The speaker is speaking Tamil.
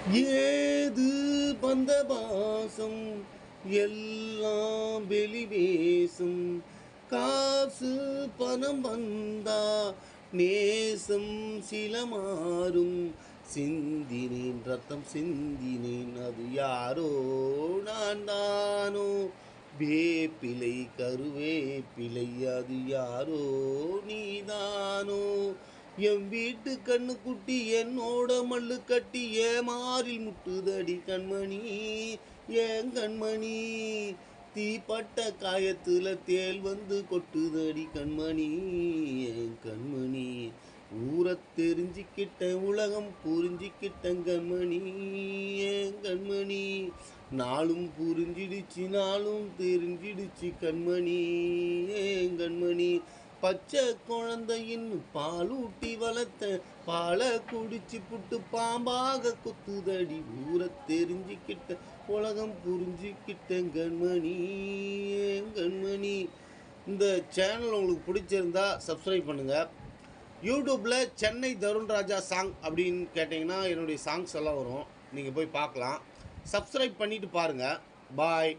ஏது பந்தபாசம் எல்லாம் வெளிவேசம் காசு பணம் வந்தா நேசம் சில மாறும் சிந்தினேன் ரத்தம் சிந்தினேன் அது யாரோ நான் தானோ வேப்பிலை கருவேப்பிலை அது யாரோ நீதானோ என் வீட்டு கண்ணு குட்டி என்னோட மல்லு கட்டி ஏமாறில் முட்டுதடி கண்மணி ஏன் கண்மணி தீப்பட்ட காயத்துல தேல் வந்து கொட்டுதடி கண்மணி ஏன் கண்மணி ஊரை தெரிஞ்சிக்கிட்டேன் உலகம் புரிஞ்சிக்கிட்டேன் கண்மணி ஏன் கண்மணி நாளும் புரிஞ்சிடுச்சு நாளும் தெரிஞ்சிடுச்சு கண்மணி ஏன் கண்மணி பச்சை குழந்தையின் பாலூட்டி வளர்த்த பாலை குடிச்சு புட்டு பாம்பாக குத்துதடி ஊரை தெரிஞ்சுக்கிட்ட உலகம் புரிஞ்சுக்கிட்டேன் கண்மணி கண்மணி. இந்த சேனல் உங்களுக்கு பிடிச்சிருந்தா சப்ஸ்கிரைப் பண்ணுங்கள். யூடியூப்பில் சென்னை தருண் ராஜா சாங் அப்படின்னு கேட்டிங்கன்னா என்னுடைய சாங்ஸ் எல்லாம் வரும், நீங்கள் போய் பார்க்கலாம். சப்ஸ்கிரைப் பண்ணிவிட்டு பாருங்கள். பாய்.